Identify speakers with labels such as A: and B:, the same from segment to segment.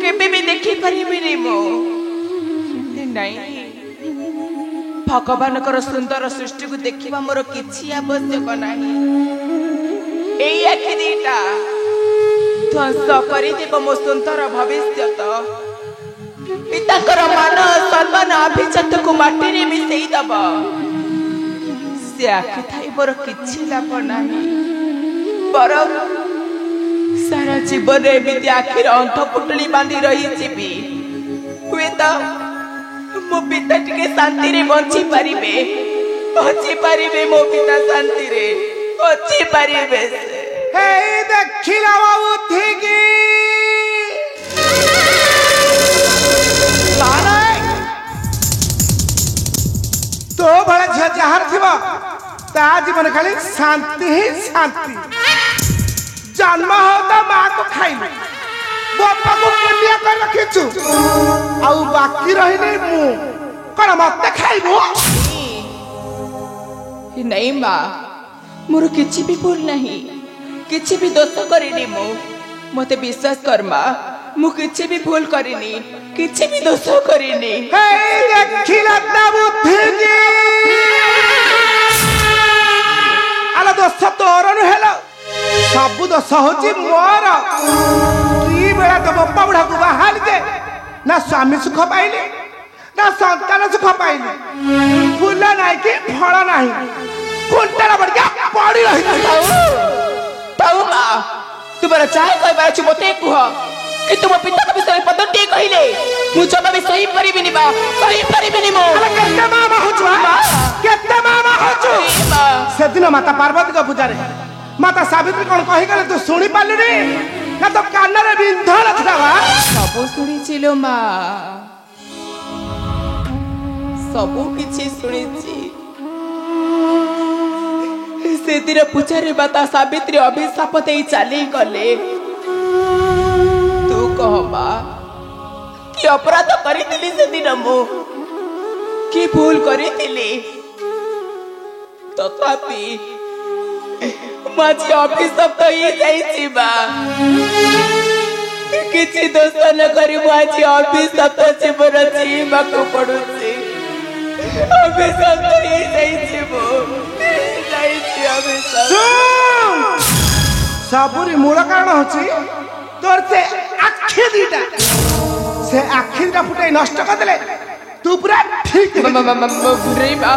A: केबे भी देखि परिबिनी मो नहीं भगवान सुंदर सृष्टि को देखा मोर किछि आवश्यक नहीं एई आखि दीटा ध्वंस कर मो सुंदर भविष्य पिताकर मान सम्मान अभिजात को माटी रे मिसई दब से आखि थाई मोर किछि लाभ नहीं पर सारा जीवन एमती आखिर अंत पुटली बांधी रही जीवी हुए तो मो पिता टिके शांति रे बंची पारिबे मो पिता शांति रे बंची पारिबे
B: हे देखिला उठिकी तो भला झिया जहार थिबा ता जीवन खाली शांति ही शांति जन्म हो तो मां को खाइबे बापा को पुण्य कर रखिछु आउ बाकी रहिने मु कोन मते खाइबो
A: नहीं मां मोर किछि भी भूल नहीं किछि भी दोष करिनी मो मते विश्वास कर मां मु किछि भी भूल करिनी किछि भी दोष करिनी
B: हे देखिला ता बुद्धि आला दोष तोर न हेलो सब दोष होची मोर की बेला तो बापा बुढ़ा को बाहर के ना स्वामी सुख पाइले ना संतान सुख पाइले फूल नाही कि फल नाही कुंटला बढ़ के पड़ी रही
A: ताऊ मां तुम्हारा चाहे कोई बार छु मते कुह कि तुम पिता के विषय पदटी कहिले मु जब भी सही परिबिनी बा सही परिबिनी मो
B: अरे केते मामा होचुआ केते मामा होचु से दिन माता पार्वती का पूजा रे माता सावित्री कौन कही गले तू सुनी पाली रे ना तो कान रे बिंध रखदा बा
A: सब सुनी छिलो मां सब किछि सुनी छी से दिन पूजा रे माता सावित्री अभिशाप देई चाली गले तू कह बा कि अपराध करितिली से दिन मु कि भूल करितिली तथापि माझी अभिशाप तो ही जाइछि बा किछि दोष न करी माझी अभिशाप तो जीवन जीवा को पड़ुछि अभिशाप तो ही जाइछि मो जाइछि अभिशाप
B: सबुरी मूल कारण होची तोर से आखि दीटा से आखि दीटा फुटाई नष्ट कर देले तू पूरा ठीक
A: बुढ़ई बा
B: आ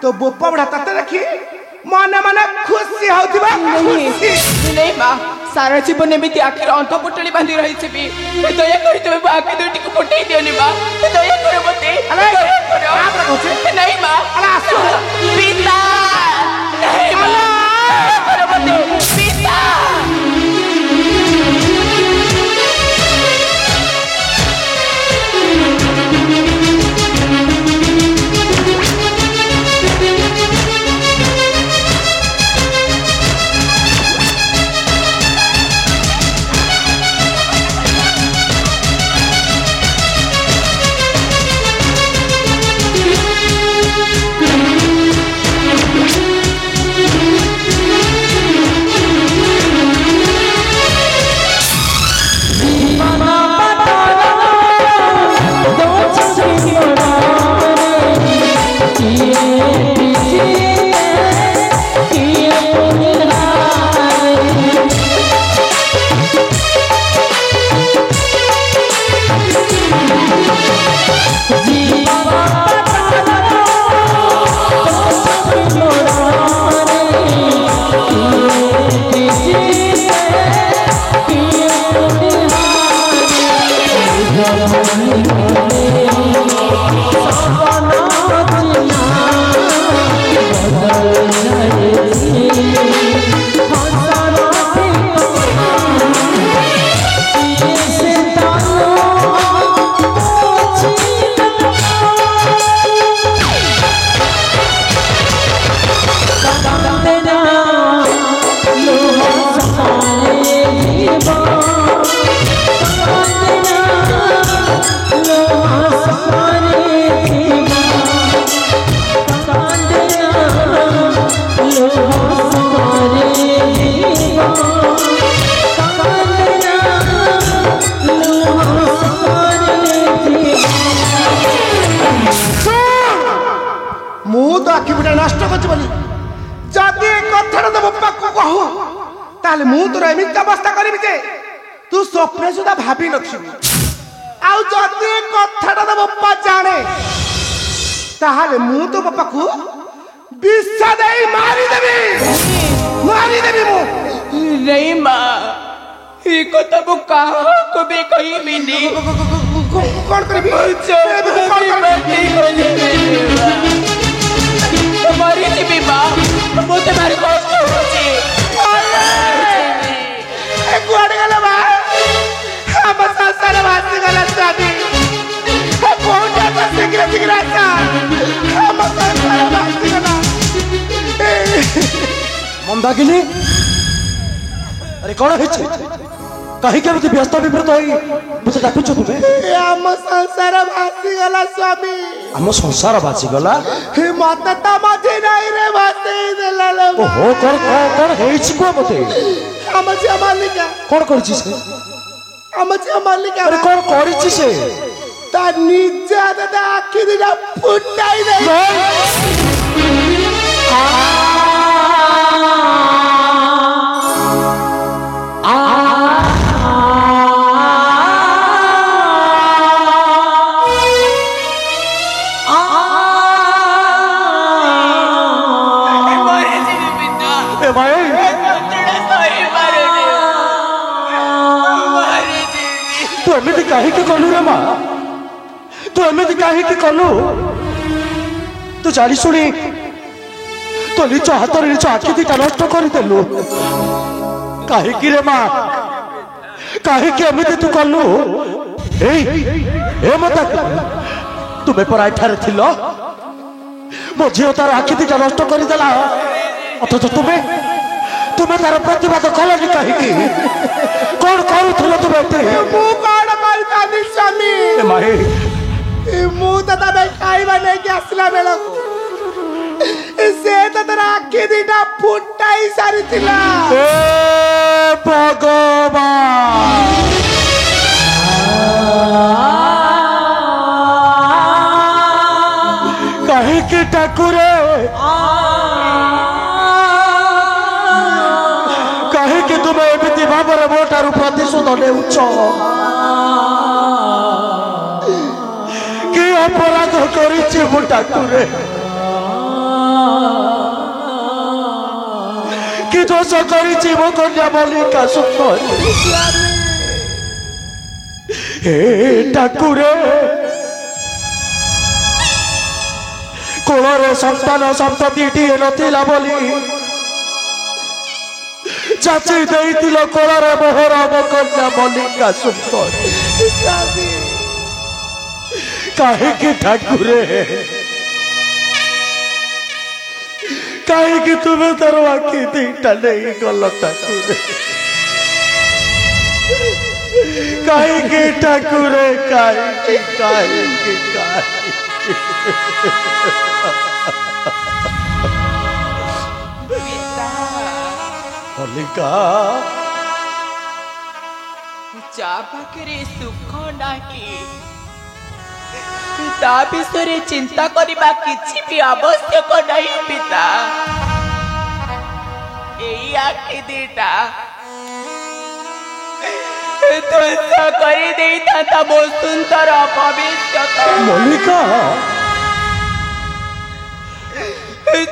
B: तो बप्पा बुढ़ा तते देखी मने मने खुशी होतिबा खुशी
A: नहीं बा सारा जीवन एमिति आखिर अंत पुटली बांधी रही छिबी दया करी तुम आखि दुटी को फुटाई दियोनी बा दया करो मते दया करो नहीं बा पिता नहीं बा करो मते पिता
B: নষ্ট করছি বলি যদি এই কথাটা তো বাপাকে কহু তাহলে মু তোর এমিতি অবস্থা করিবি যে তু স্বপ্নে সুদ্ধা ভাবি নথিবি আউ যদি এই কথাটা তো বাপা জানে তাহলে মু তো বাপাকু বিষ দেই মারি দেবি মু
A: नहीं माँ ये কথা ମୁଁ କାହାକୁ ବି କହିବିନି
B: କଣ କରିବି
A: ମରିଯିବି ମା ମୋତେ ଭାରି କଷ୍ଟ ହଉଛି
B: କୁଆଡେ ଗଲ ମା ଆମ ସଂସାର ଭାସିଗଲା ସ୍ୱାମୀ କୋଉଠି ଆସ ଶୀଘ୍ର ଶୀଘ୍ର ଆସ ଆମ ସଂସାର ଭାସିଗଲା
C: मंदाकिनी अरे कौन है कहीं के व्यस्त विव्रत हो मुझे डाकुछ तुम्हें
B: ଆମ ସଂସାର ଭାସିଗଲା ସ୍ୱାମୀ
C: आम संसार बासीगला
B: ମତେ ତ ମଝି ନାଇରେ ଭାସେଇ ଦେଲା ଲୋ ମା।
C: ओहो कौन कौन ହେଇଛି କୁହ ମତେ
B: ଆମ ଝିଅ ମାଲିକା
C: କଣ କରିଛି ସେ
B: ଆମ ଝିଅ ମାଲିକା
C: अरे कौन କରିଛି ସେ
B: ତା ନିଜ ହାତରେ ଆଖି ଦିଟା ଫୁଟାଇ ଦେଇ
C: ए भाई तू एमती कहीं कलु रे माँ तू एमती कहीं कलु तू जानी शुणी तो निज हाथ निज आखि दीटा नष्ट करदेलु कहीं रे माँ कहीं एमती तू कलु ए मत तुम्हें पर एठारे थिल मो झील तार आखि दीटा नष्ट करदेला अथच तुम्हें तुम्हें तार प्रतिवाद कलनि कहीं कौन करूल तुम्हें
B: ମୁଁ କଣ କରିଥାନ୍ତି ସ୍ୱାମୀ
C: माही
B: ମୁଁ ତ ତା ପାଇଁ ଖାଇବା ନେଇକି ଆସିଲା ବେଳକୁ ସେ ତ ତାର ଆଖି ଦିଟା ଫୁଟାଇ ସାରିଥିଲା
C: भगवान कहीं की ठाकुरे कहीं कि तुम्हें एमती भाव मोटारू प्रतिशोध नेउछ कि अपराध करिछि मु ठाकुरे कि दोष करिछि मो कन्या मल्लिका सुंदरी हे ठाकुरे कोलरे संतान संतति नथिला बोली चाची देइतिल कोलरे मोहर मो कन्या मल्लिका सुंदरी कहीं ठाकुरे कहीं तुम्हें तार आखि दीटा नहीं गल ठाकुरे कहीं ठाकुरे कहीं मल्लिका
A: जा पाखरे सुख नाही ता विषय चिंता करबा किछि भी आवश्यक नहीं पिता एई आखि दीटा ध्वंस करी देता था मो सुंदर भविष्य
C: मल्लिका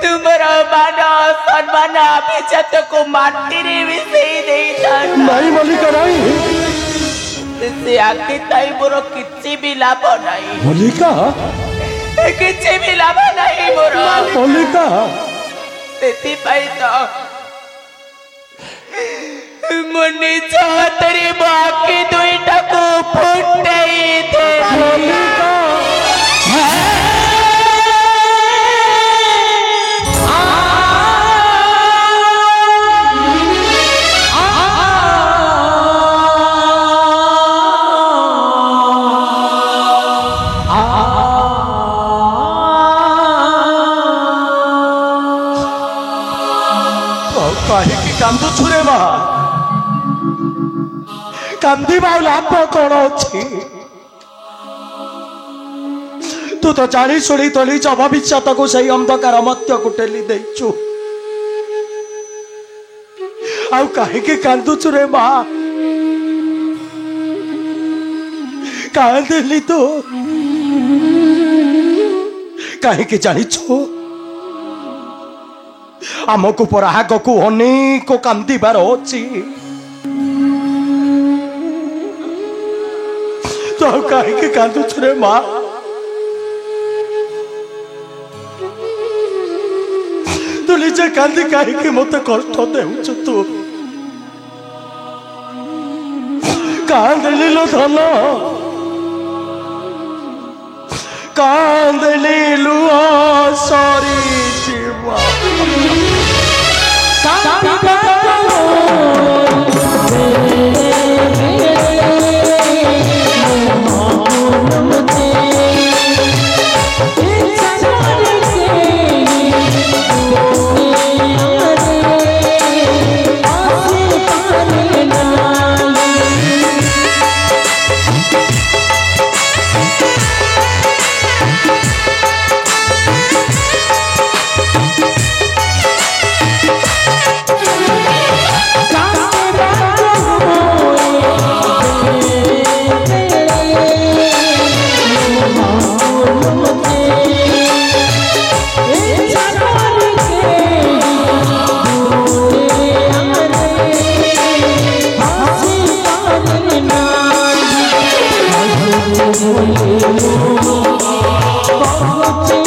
A: तुम्हारा मान सम्मान अभिजात को माटी रे मिसई देता
C: नहीं मल्लिका नहीं
A: से आखि ताई मोर किछि भी लाभ नहीं
C: मल्लिका
A: किछि भी लाभ नहीं मोर
C: मल्लिका
A: सेति पाई तो मुनि चातरे बाकी दुईटा को फुटाई दे
C: मल्लिका कहीं कांदु छुरे बा कांदी लाभ कौन अच्छी तू तो जानी शुणी तो निज भविष्यत को सही अंधकार मध्य को टेली देचु आउ कहीं कांदुचु रे माँ कांदेली तो कहीं जानिछु आमको पर आगको अनेक कांदिबार अछि तो कहीं कांदुचु रे माँ तू निजे कांदी कहीं मत कष्ट देउछु तू कांदली लो धन कांदली लुआ सरी जीवा
D: बहुत